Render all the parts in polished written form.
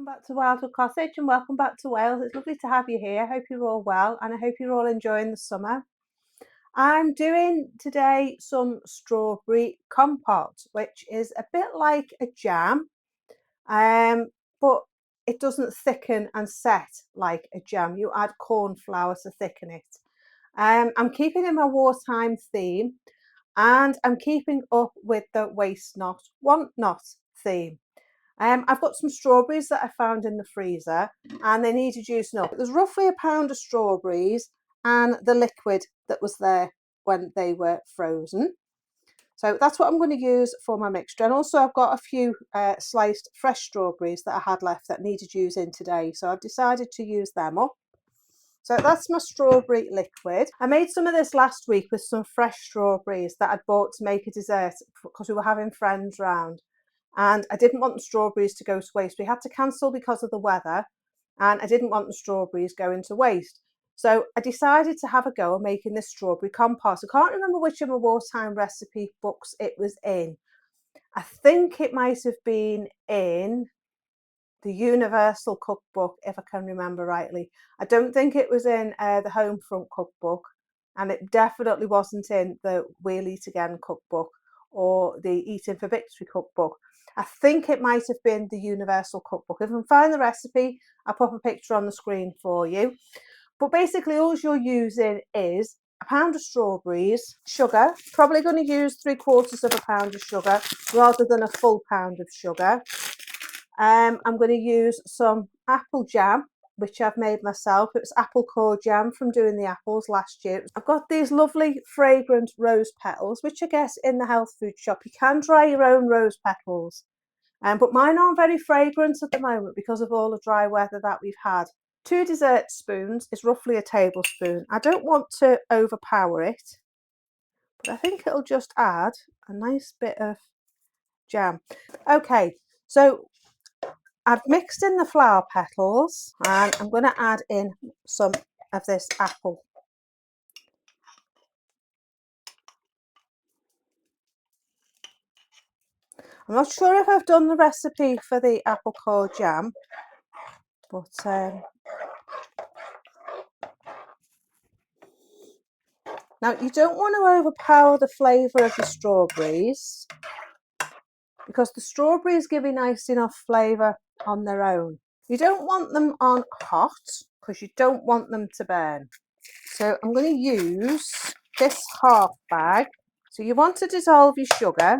Welcome back to Wildwood Cottage and welcome back to Wales. It's lovely to have you here. I hope you're all well and I hope you're all enjoying the summer. I'm doing today some strawberry compote, which is a bit like a jam, but it doesn't thicken and set like a jam. You add corn flour to thicken it. I'm keeping in my wartime theme and I'm keeping up with the waste not, want not theme. I've got some strawberries that I found in the freezer and they needed juicing up. There's roughly a pound of strawberries and the liquid that was there when they were frozen. So that's what I'm going to use for my mixture. And also I've got a few sliced fresh strawberries that I had left that needed using today. So I've decided to use them up. So that's my strawberry liquid. I made some of this last week with some fresh strawberries that I'd bought to make a dessert because we were having friends round. And I didn't want the strawberries to go to waste. We had to cancel because of the weather and I didn't want the strawberries going to waste. So I decided to have a go at making this strawberry compote. I can't remember which of my Wartime Recipe books it was in. I think it might have been in the Universal Cookbook, if I can remember rightly. I don't think it was in the Homefront Cookbook, and it definitely wasn't in the We'll Eat Again Cookbook or the Eating for Victory Cookbook. I think it might have been the Universal Cookbook. If I can find the recipe, I'll pop a picture on the screen for you. But basically all you're using is a pound of strawberries, sugar, probably going to use 3/4 of a pound of sugar rather than a full pound of sugar. I'm going to use some apple jam, which I've made myself. It was apple core jam from doing the apples last year. I've got these lovely fragrant rose petals, which I guess in the health food shop you can dry your own rose petals. But mine aren't very fragrant at the moment because of all the dry weather that we've had. 2 dessert spoons is roughly a tablespoon. I don't want to overpower it, but I think it'll just add a nice bit of jam. Okay, so I've mixed in the flower petals and I'm going to add in some of this apple. I'm not sure if I've done the recipe for the apple core jam, but now you don't want to overpower the flavour of the strawberries because the strawberries give a nice enough flavour on their own. You don't want them on hot because you don't want them to burn. So I'm going to use this half bag. So you want to dissolve your sugar.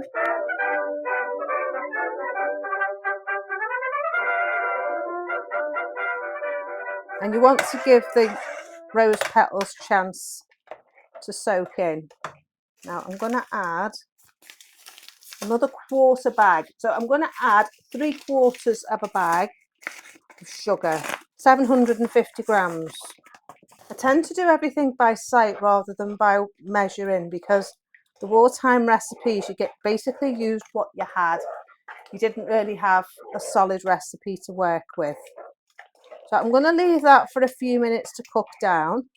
And you want to give the rose petals a chance to soak in. Now I'm going to add another 1/4 bag. So I'm going to add 3/4 of a bag of sugar, 750 grams. I tend to do everything by sight rather than by measuring because the wartime recipes you get basically used what you had. You didn't really have a solid recipe to work with. So I'm going to leave that for a few minutes to cook down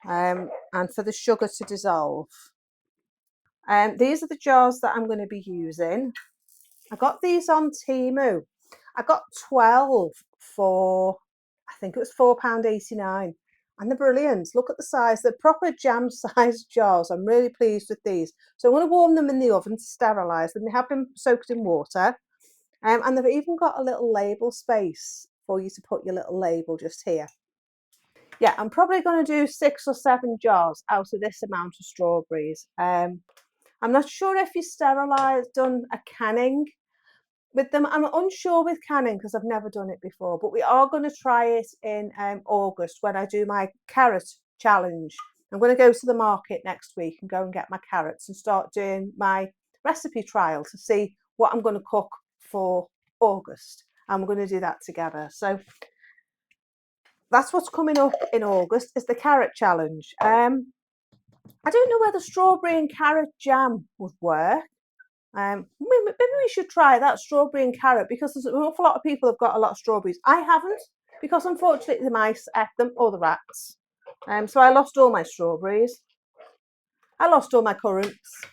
and for the sugar to dissolve. These are the jars that I'm going to be using. I got these on Temu. I got 12 for, I think it was £4.89. And they're brilliant. Look at the size. They're proper jam sized jars. I'm really pleased with these. So I'm going to warm them in the oven to sterilise them. They have been soaked in water. And they've even got a little label space for you to put your little label just here. Yeah, I'm probably going to do 6 or 7 jars out of this amount of strawberries. I'm not sure if you done a canning with them. I'm unsure with canning because I've never done it before, but we are going to try it in August when I do my carrot challenge. I'm going to go to the market next week and go and get my carrots and start doing my recipe trial to see what I'm going to cook for August. And we're going to do that together. So that's what's coming up in August is the carrot challenge. I don't know whether strawberry and carrot jam would work. Maybe we should try that, strawberry and carrot, because there's an awful lot of people have got a lot of strawberries. I haven't, because unfortunately the mice ate them, or the rats. So I lost all my strawberries. I lost all my currants.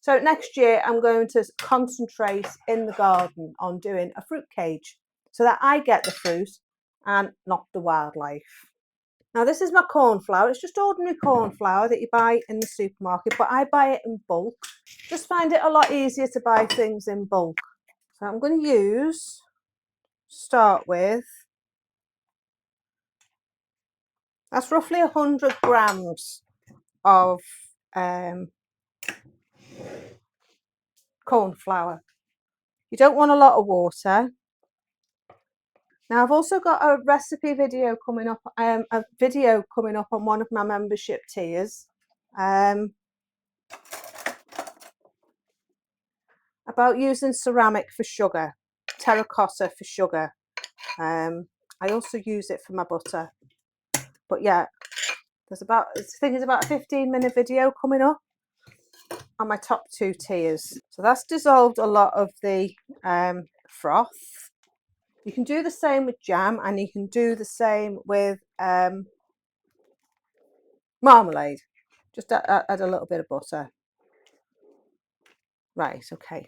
So next year I'm going to concentrate in the garden on doing a fruit cage so that I get the fruit and not the wildlife. Now this is my corn flour. It's just ordinary corn flour that you buy in the supermarket, but I buy it in bulk. Just find it a lot easier to buy things in bulk. So I'm going to start with, that's roughly 100 grams of corn flour. You don't want a lot of water. Now I've also got a recipe video coming up, on one of my membership tiers about using ceramic for sugar, terracotta for sugar. I also use it for my butter. But yeah, I think it's about a 15-minute video coming up on my top 2 tiers. So that's dissolved a lot of the froth. You can do the same with jam, and you can do the same with marmalade. Just add a little bit of butter. Right, okay.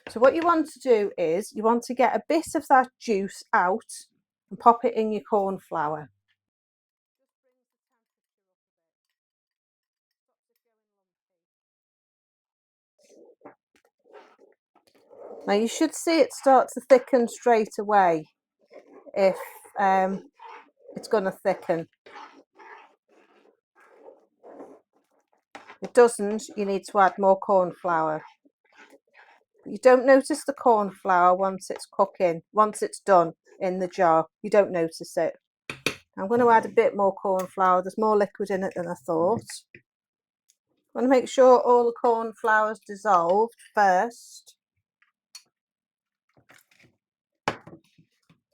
So what you want to do is you want to get a bit of that juice out and pop it in your corn flour. Now you should see it start to thicken straight away if it's going to thicken. If it doesn't, you need to add more corn flour. You don't notice the corn flour once it's cooking, once it's done in the jar. You don't notice it. I'm going to add a bit more corn flour. There's more liquid in it than I thought. I want to make sure all the corn flour is dissolved first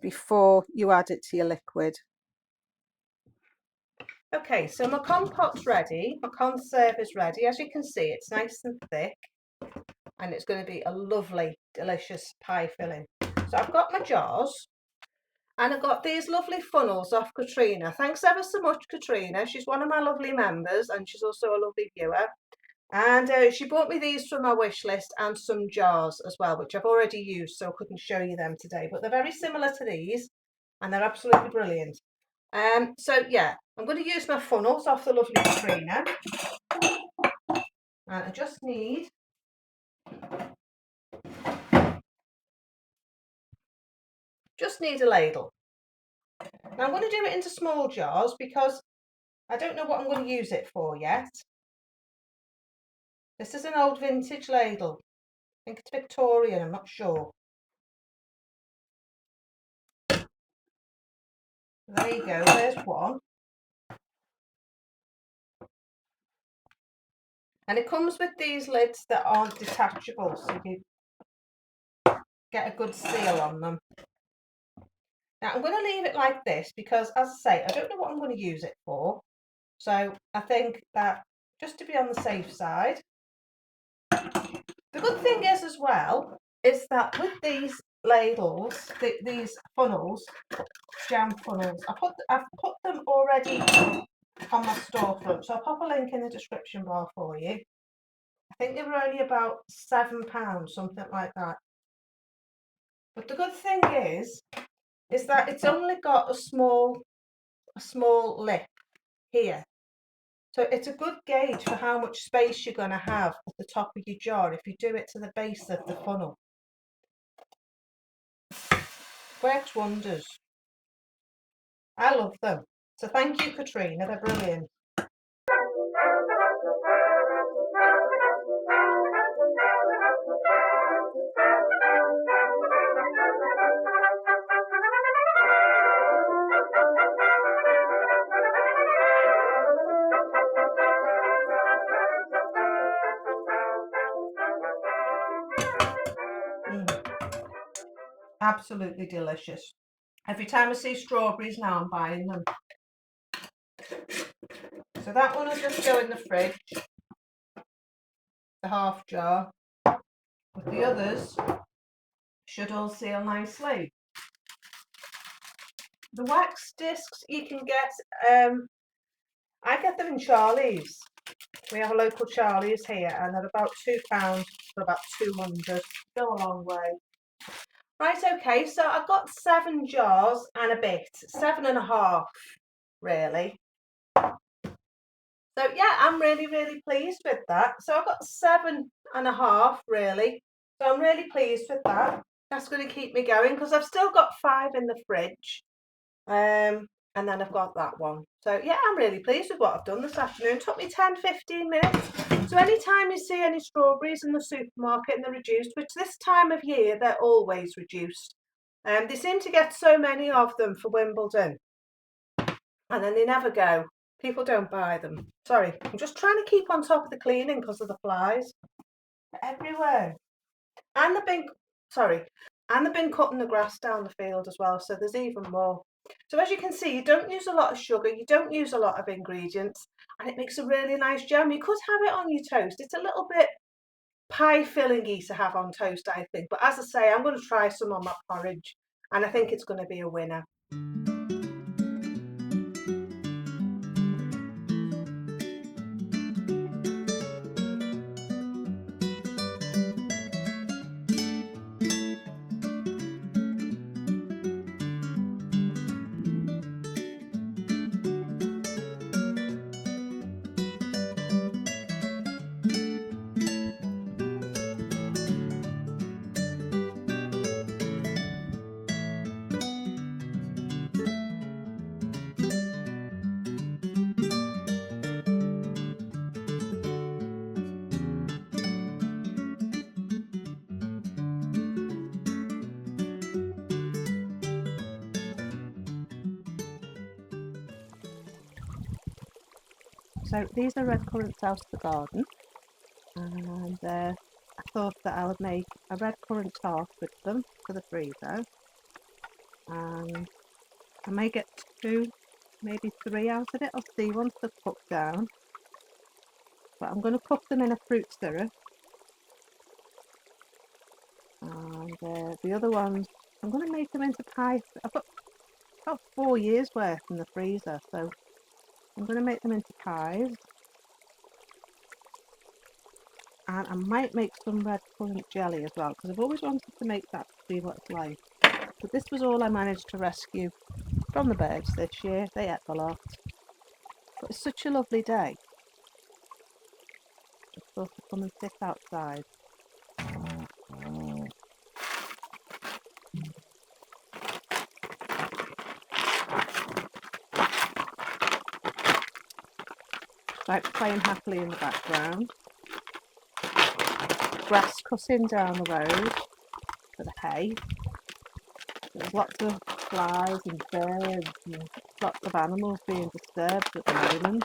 before you add it to your liquid. Okay, so my compote's ready, my conserve is ready. As you can see, it's nice and thick and it's going to be a lovely, delicious pie filling. So I've got my jars and I've got these lovely funnels off Katrina. Thanks ever so much, Katrina. She's one of my lovely members and she's also a lovely viewer. And she bought me these from my wish list and some jars as well, which I've already used, so I couldn't show you them today. But they're very similar to these and they're absolutely brilliant. So yeah, I'm going to use my funnels off the lovely Katrina, and I just need a ladle. Now I'm going to do it into small jars because I don't know what I'm going to use it for yet. This is an old vintage ladle. I think it's Victorian, I'm not sure. There you go, there's one. And it comes with these lids that aren't detachable, so you get a good seal on them. Now I'm going to leave it like this because, as I say, I don't know what I'm going to use it for. So I think that just to be on the safe side. The good thing is as well, is that with these ladles, these funnels, jam funnels, I've put them already on my storefront. So I'll pop a link in the description bar for you. I think they were only about £7, something like that. But the good thing is that it's only got a small lip here. So it's a good gauge for how much space you're going to have at the top of your jar if you do it to the base of the funnel. Works wonders. I love them. So thank you, Katrina, they're brilliant. Absolutely delicious. Every time I see strawberries now, I'm buying them. So that one will just go in the fridge, the half jar. But the others should all seal nicely. The wax discs you can get, I get them in Charlie's. We have a local Charlie's here, and they're about £2 for about 200. Go a long way. Right, okay, so I've got 7 jars and a bit, 7.5 really. So yeah, I'm really, really pleased with that. So I've got 7.5 really. So I'm really pleased with that. That's going to keep me going because I've still got 5 in the fridge. And then I've got that one. So yeah, I'm really pleased with what I've done this afternoon. It took me 10-15 minutes. So anytime you see any strawberries in the supermarket and they're reduced, which this time of year they're always reduced. They seem to get so many of them for Wimbledon, and then they never go. People don't buy them. Sorry, I'm just trying to keep on top of the cleaning because of the flies. They're everywhere. And they've been cutting the grass down the field as well, so there's even more. So as you can see, you don't use a lot of sugar, you don't use a lot of ingredients, and it makes a really nice jam. You could have it on your toast. It's a little bit pie fillingy to have on toast, I think. But as I say, I'm going to try some on my porridge, and I think it's going to be a winner. So these are red currants out of the garden, and I thought that I would make a red currant tart with them for the freezer, and I may get 2, maybe 3 out of it. I'll see once they've cooked down, but I'm going to cook them in a fruit syrup, and the other ones I'm going to make them into pie. I've got about 4 years worth in the freezer, so I'm going to make them into pies. And I might make some red currant jelly as well, because I've always wanted to make that to see what it's like. But this was all I managed to rescue from the birds this year. They ate a lot. But it's such a lovely day. Just thought to come and sit outside. Like playing happily in the background. Grass cutting down the road for the hay. There's lots of flies and birds and lots of animals being disturbed at the moment.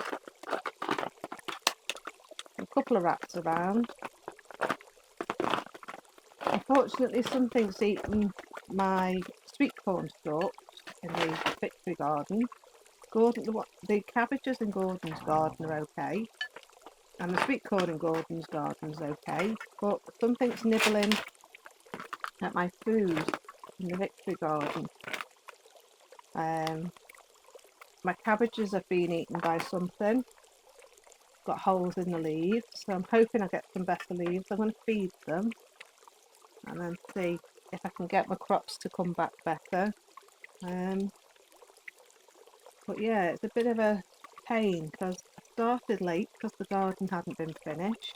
A couple of rats around. Unfortunately, something's eaten my sweet corn stalks in the victory garden. The cabbages in Gordon's garden are okay, and the sweet corn in Gordon's garden is okay, but something's nibbling at my food in the victory garden. My cabbages have been eaten by something, got holes in the leaves, so I'm hoping I get some better leaves. I'm going to feed them and then see if I can get my crops to come back better. But yeah, it's a bit of a pain because I started late because the garden hadn't been finished.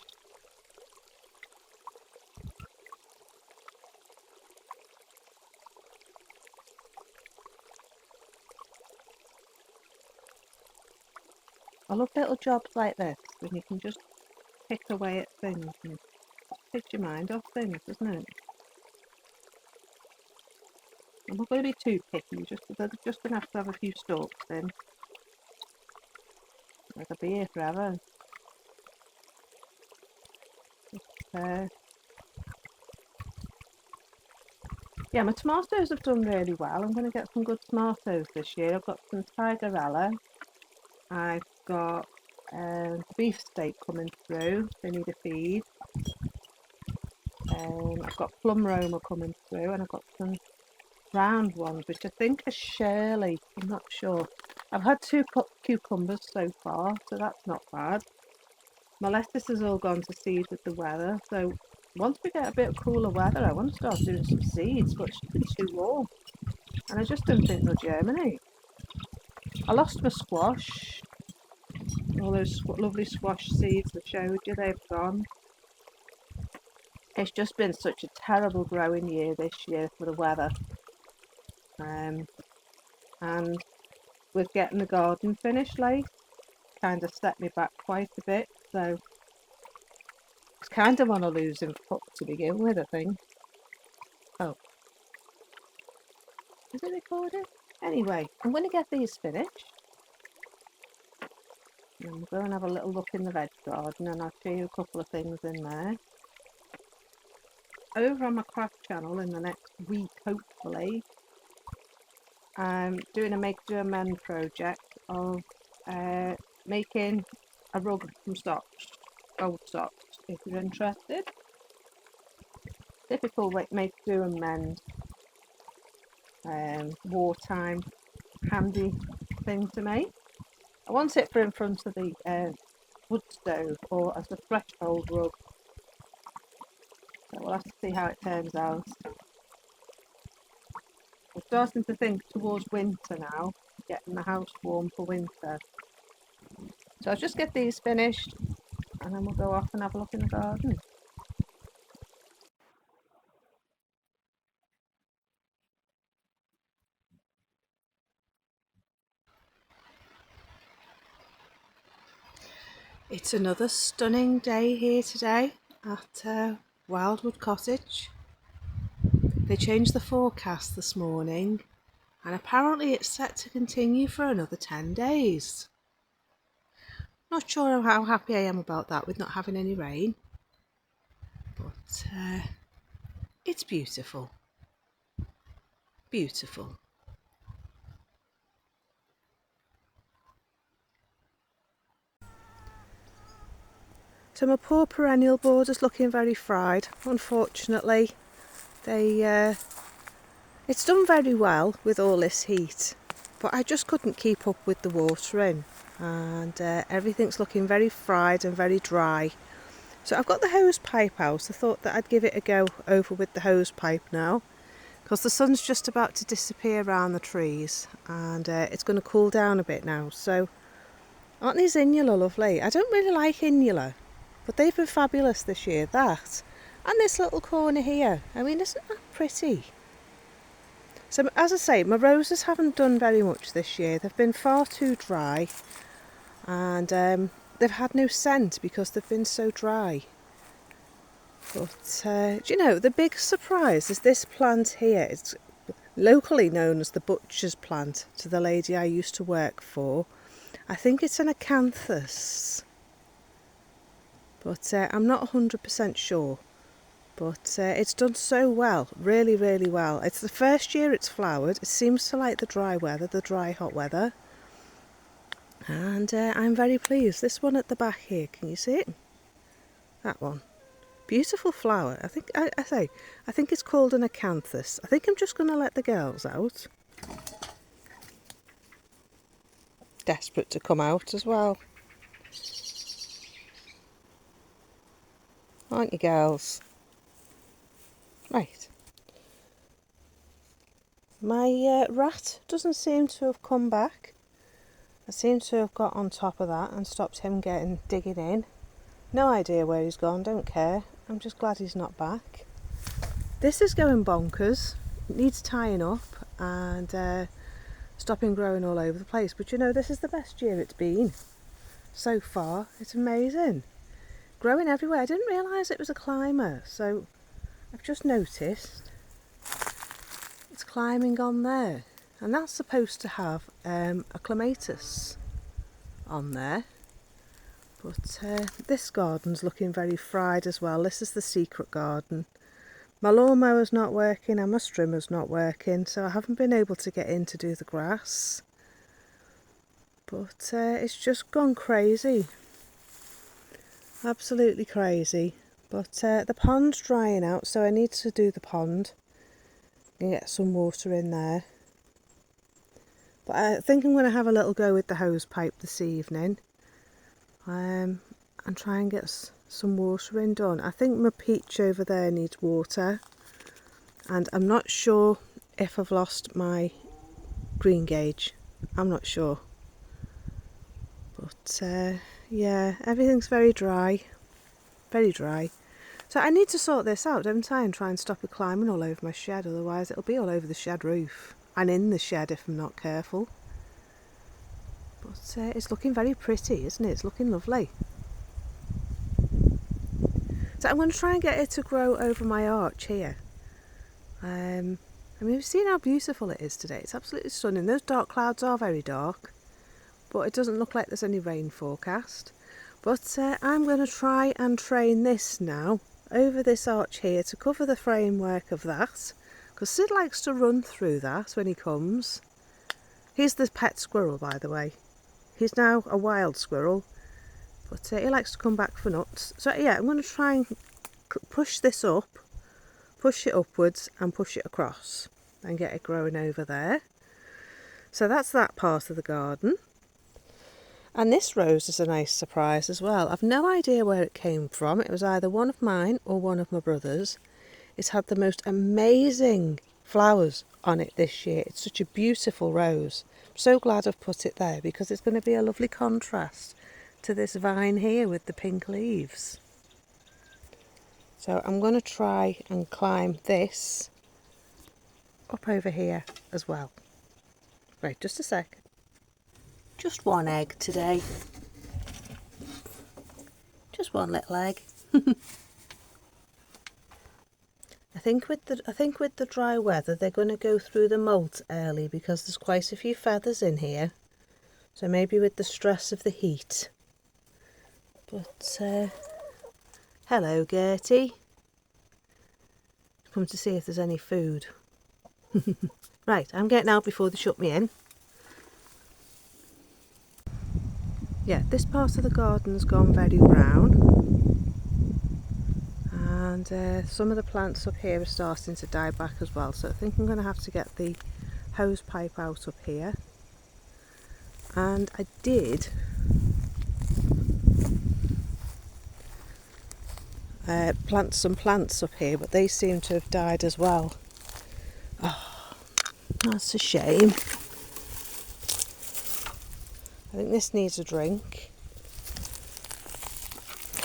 I love little jobs like this when you can just pick away at things and take your mind off things, isn't it? I'm not going to be too picky, they're just going to have a few stalks in. They'll be here forever. Yeah, my tomatoes have done really well. I'm going to get some good tomatoes this year. I've got some Tigerella. I've got beefsteak coming through. They need a feed. I've got plum Roma coming through, and I've got some round ones, which I think are Shirley. I'm not sure. I've had 2 cucumbers so far, so that's not bad. My lettuce has all gone to seed with the weather, so once we get a bit of cooler weather, I want to start doing some seeds, but it's just been too warm, and I just don't think they'll germinate. I lost my squash, all those lovely squash seeds I showed you, they've gone. It's just been such a terrible growing year this year for the weather, and with getting the garden finished late, kind of set me back quite a bit, so it's kind of on a losing foot to begin with, I think. Oh, is it recording? Anyway, I'm going to get these finished, and we'll go and have a little look in the veg garden, and I'll show you a couple of things in there. Over on my craft channel in the next week, hopefully, I'm doing a make do amend project of making a rug from socks, old socks, if you're interested. Typical make do amend, wartime handy thing to make. I want it for in front of the wood stove or as a threshold rug, so we'll have to see how it turns out. I'm starting to think towards winter now, getting the house warm for winter. So I'll just get these finished and then we'll go off and have a look in the garden. It's another stunning day here today at Wildwood Cottage. They changed the forecast this morning and apparently it's set to continue for another 10 days. Not sure how happy I am about that with not having any rain, but it's beautiful. Beautiful. So my poor perennial border's looking very fried. Unfortunately, it's done very well with all this heat, but I just couldn't keep up with the watering, and everything's looking very fried and very dry. So I've got the hose pipe out. I thought that I'd give it a go over with the hose pipe now, because the sun's just about to disappear around the trees, and it's going to cool down a bit now. So aren't these inula lovely? I don't really like inula, but they've been fabulous this year. That and this little corner here, I mean, isn't that pretty? So as I say, my roses haven't done very much this year. They've been far too dry, and they've had no scent because they've been so dry. But do you know, the big surprise is this plant here. It's locally known as the butcher's plant to the lady I used to work for. I think it's an acanthus, but I'm not 100% sure. But it's done so well, really, really well. It's the first year it's flowered. It seems to like the dry weather, the dry hot weather. And I'm very pleased. This one at the back here, can you see it? That one. Beautiful flower. I think I think it's called an acanthus. I think I'm just going to let the girls out. Desperate to come out as well. Aren't you, girls? Right. My rat doesn't seem to have come back. I seem to have got on top of that and stopped him digging in. No idea where he's gone, don't care. I'm just glad he's not back. This is going bonkers. It needs tying up and stopping growing all over the place. But you know, this is the best year it's been so far. It's amazing. Growing everywhere. I didn't realise it was a climber, so I've just noticed it's climbing on there. And that's supposed to have a clematis on there. But this garden's looking very fried as well. This is the secret garden. My lawnmower's not working and my strimmer's not working, so I haven't been able to get in to do the grass. But it's just gone crazy. Absolutely crazy. But the pond's drying out, so I need to do the pond and get some water in there. But I think I'm going to have a little go with the hose pipe this evening. And and try and get some watering done. I think my peach over there needs water, and I'm not sure if I've lost my green gauge. I'm not sure, but yeah, everything's very dry, very dry. So I need to sort this out, don't I, and try and stop it climbing all over my shed, otherwise it'll be all over the shed roof and in the shed if I'm not careful. But it's looking very pretty, isn't it? It's looking lovely. So I'm going to try and get it to grow over my arch here. I mean, we've seen how beautiful it is today. It's absolutely stunning. Those dark clouds are very dark, but it doesn't look like there's any rain forecast. But I'm going to try and train this now over this arch here to cover the framework of that, because Sid likes to run through that when he comes. He's the pet squirrel, by the way. He's now a wild squirrel, but he likes to come back for nuts. So yeah, I'm going to try and push this up, push it upwards and push it across and get it growing over there. So that's that part of the garden. And this rose is a nice surprise as well. I've no idea where it came from. It was either one of mine or one of my brother's. It's had the most amazing flowers on it this year. It's such a beautiful rose. I'm so glad I've put it there because it's going to be a lovely contrast to this vine here with the pink leaves. So I'm going to try and climb this up over here as well. Right, just a sec. Just one egg today. Just one little egg. I think with the dry weather they're going to go through the molt early because there's quite a few feathers in here. So maybe with the stress of the heat. But hello Gertie. Come to see if there's any food. Right, I'm getting out before they shut me in. Yeah, this part of the garden's gone very brown. And some of the plants up here are starting to die back as well, so I think I'm going to have to get the hose pipe out up here. And I did plant some plants up here, but they seem to have died as well. Oh, that's a shame. I think this needs a drink.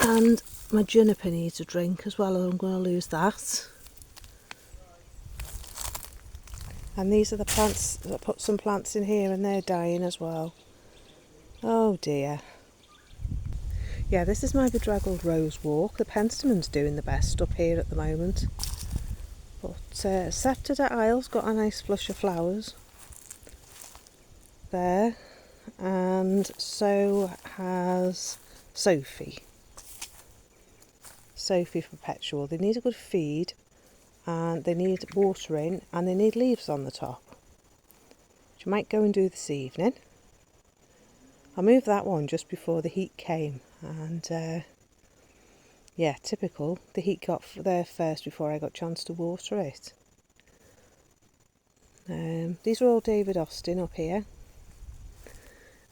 And my juniper needs a drink as well, or I'm going to lose that. And these are the plants, I put some plants in here and they're dying as well. Oh dear. Yeah, this is my bedraggled rose walk. The penstemmon's doing the best up here at the moment. But Sceptred Isle's got a nice flush of flowers there. And so has Sophie. Sophie Perpetual. They need a good feed and they need watering and they need leaves on the top, which I might go and do this evening. I moved that one just before the heat came and yeah, typical, the heat got there first before I got a chance to water it. These are all David Austin up here,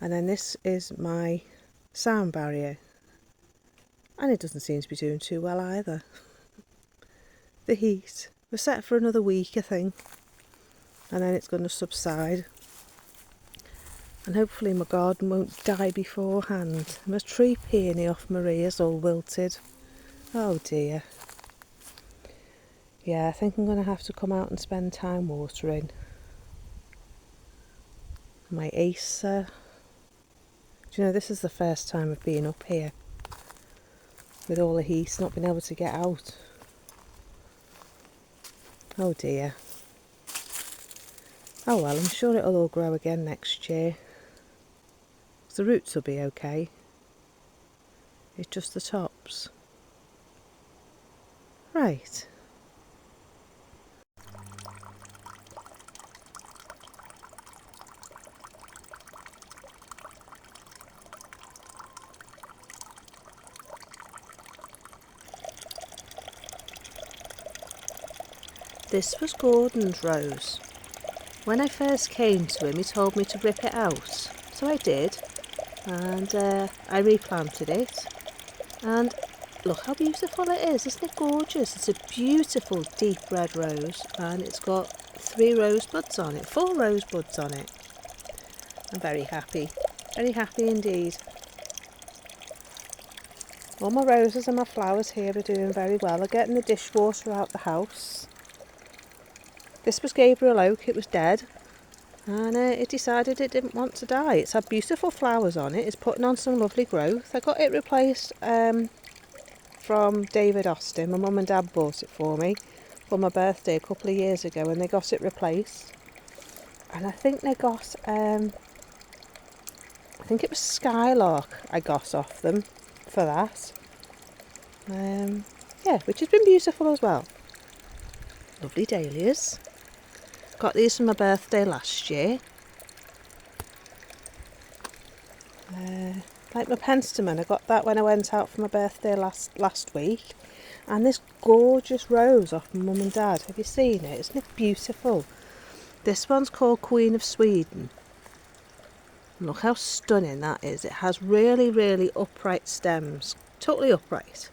and then this is my sound barrier. And it doesn't seem to be doing too well either. The heat. We're set for another week, I think. And then it's going to subside. And hopefully my garden won't die beforehand. My tree peony off Maria's all wilted. Oh dear. Yeah, I think I'm going to have to come out and spend time watering. My Acer. Do you know, this is the first time I've been up here. With all the heat, not being able to get out. Oh dear. Oh well, I'm sure it'll all grow again next year. The roots will be okay. It's just the tops. Right. This was Gordon's rose. When I first came to him, he told me to rip it out, so I did, and I replanted it. And look how beautiful it is, isn't it gorgeous? It's a beautiful deep red rose, and it's got 3 rosebuds on it, 4 rosebuds on it. I'm very happy indeed. All my roses and my flowers here are doing very well. I'm getting the dishwater out the house. This was Gabriel Oak, it was dead, and it decided it didn't want to die. It's had beautiful flowers on it, it's putting on some lovely growth. I got it replaced from David Austin. My mum and dad bought it for me for my birthday a couple of years ago, and they got it replaced. And I think they got, I think it was Skylark I got off them for that. Yeah, which has been beautiful as well. Lovely dahlias. Got these for my birthday last year. Like my penstemon, I got that when I went out for my birthday last week. And this gorgeous rose off my mum and dad. Have you seen it? Isn't it beautiful? This one's called Queen of Sweden. Look how stunning that is. It has really, really upright stems. Totally upright.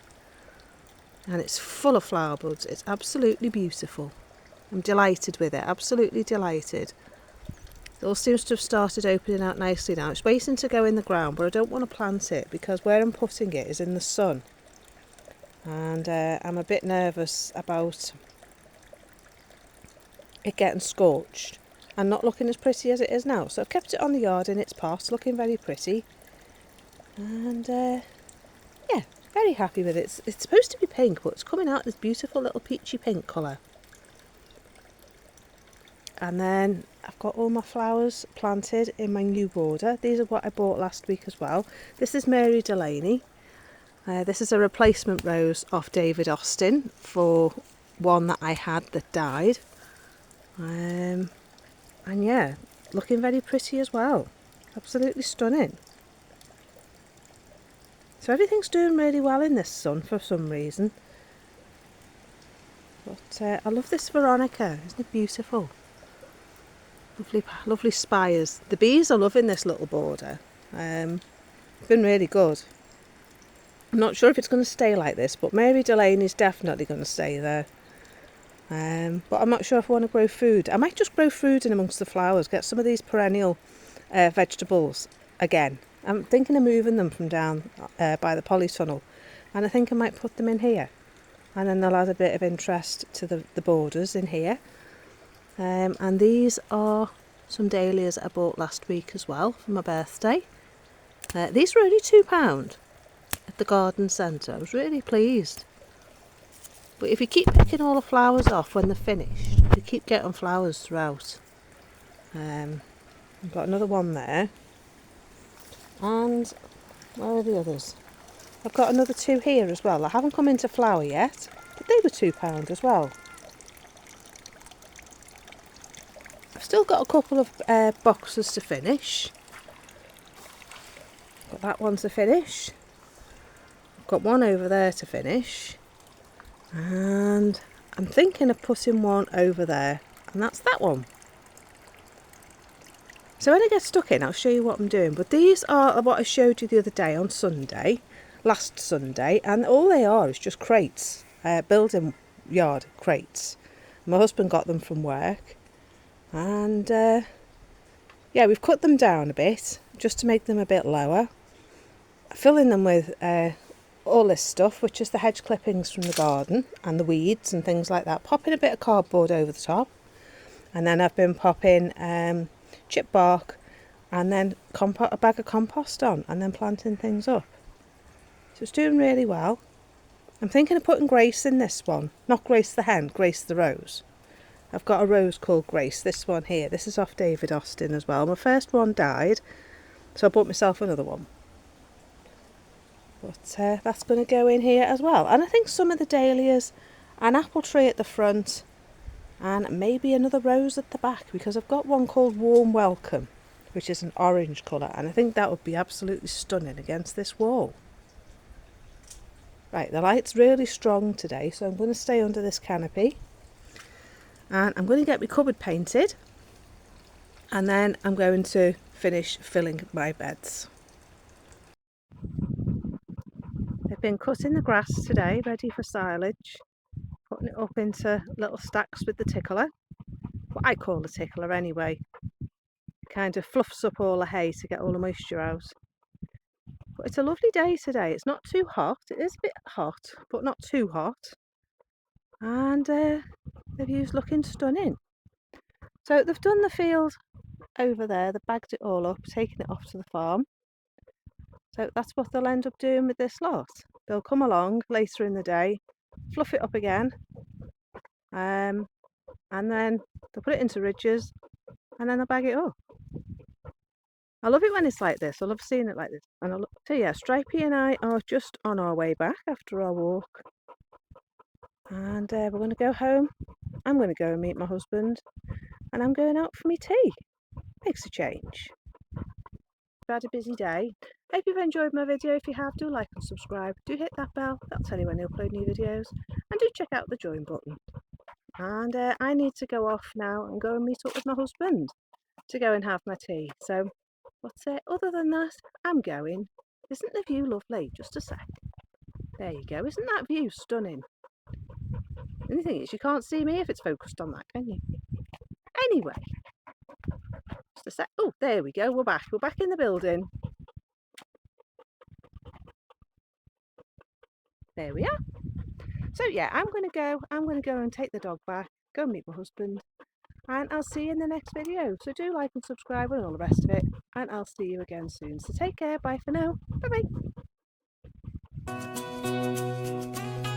And it's full of flower buds. It's absolutely beautiful. I'm delighted with it. Absolutely delighted. It all seems to have started opening out nicely now. It's waiting to go in the ground, but I don't want to plant it because where I'm putting it is in the sun. And I'm a bit nervous about it getting scorched and not looking as pretty as it is now. So I've kept it on the yard in its pot, looking very pretty. And yeah, very happy with it. It's supposed to be pink, but it's coming out this beautiful little peachy pink colour. And then I've got all my flowers planted in my new border. These are what I bought last week as well. This is Mary Delaney. This is a replacement rose off David Austin for one that I had that died. And yeah, looking very pretty as well. Absolutely stunning. So everything's doing really well in this sun for some reason. But I love this Veronica. Isn't it beautiful? Lovely, lovely spires. The bees are loving this little border. It's been really good. I'm not sure if it's going to stay like this, but Mary Delaney is definitely going to stay there. But I'm not sure if I want to grow food. I might just grow food in amongst the flowers, get some of these perennial vegetables again. I'm thinking of moving them from down by the polytunnel, and I think I might put them in here. And then they'll add a bit of interest to the borders in here. And these are some dahlias I bought last week as well for my birthday. These were only £2 at the garden centre. I was really pleased. But if you keep picking all the flowers off when they're finished, you keep getting flowers throughout. I've got another one there. And where are the others? I've got another 2 here as well. I haven't come into flower yet, but they were £2 as well. I've still got a couple of boxes to finish. Got that one to finish. I've got one over there to finish. And I'm thinking of putting one over there. And that's that one. So when I get stuck in, I'll show you what I'm doing. But these are what I showed you the other day on Sunday. Last Sunday. And all they are is just crates. Building yard crates. My husband got them from work. And yeah, we've cut them down a bit just to make them a bit lower, filling them with all this stuff, which is the hedge clippings from the garden and the weeds and things like that, popping a bit of cardboard over the top, and then I've been popping chip bark and then a bag of compost on, and then planting things up. So it's doing really well. I'm thinking of putting Grace in this one, not Grace the hen, Grace the rose. I've got a rose called Grace, this one here. This is off David Austin as well. My first one died, so I bought myself another one. But that's going to go in here as well. And I think some of the dahlias, an apple tree at the front, and maybe another rose at the back, because I've got one called Warm Welcome, which is an orange colour, and I think that would be absolutely stunning against this wall. Right, the light's really strong today, so I'm going to stay under this canopy. And I'm going to get my cupboard painted, and then I'm going to finish filling my beds. They're I've been cutting the grass today, ready for silage, putting it up into little stacks with the tickler. What I call a tickler anyway. It kind of fluffs up all the hay to get all the moisture out. But it's a lovely day today. It's not too hot. It is a bit hot, but not too hot. And the view's looking stunning. So they've done the field over there. They've bagged it all up, taken it off to the farm. So that's what they'll end up doing with this lot. They'll come along later in the day, fluff it up again, and then they'll put it into ridges, and then they'll bag it up. I love it when it's like this. I love seeing it like this. And so yeah, Stripey and I are just on our way back after our walk, and we're going to go home. I'm going to go and meet my husband, and I'm going out for my tea. Makes a change. I've had a busy day. Hope you've enjoyed my video. If you have, do like and subscribe. Do hit that bell. That'll tell you when I upload new videos. And do check out the join button. And I need to go off now and go and meet up with my husband to go and have my tea. So, other than that, I'm going. Isn't the view lovely? Just a sec. There you go. Isn't that view stunning? The only thing is, you can't see me if it's focused on that, can you? Anyway, just a sec. Oh, there we go. We're back. We're back in the building. There we are. So yeah, I'm going to go and take the dog back, go and meet my husband, and I'll see you in the next video. So do like and subscribe and all the rest of it, and I'll see you again soon. So take care. Bye for now. Bye bye.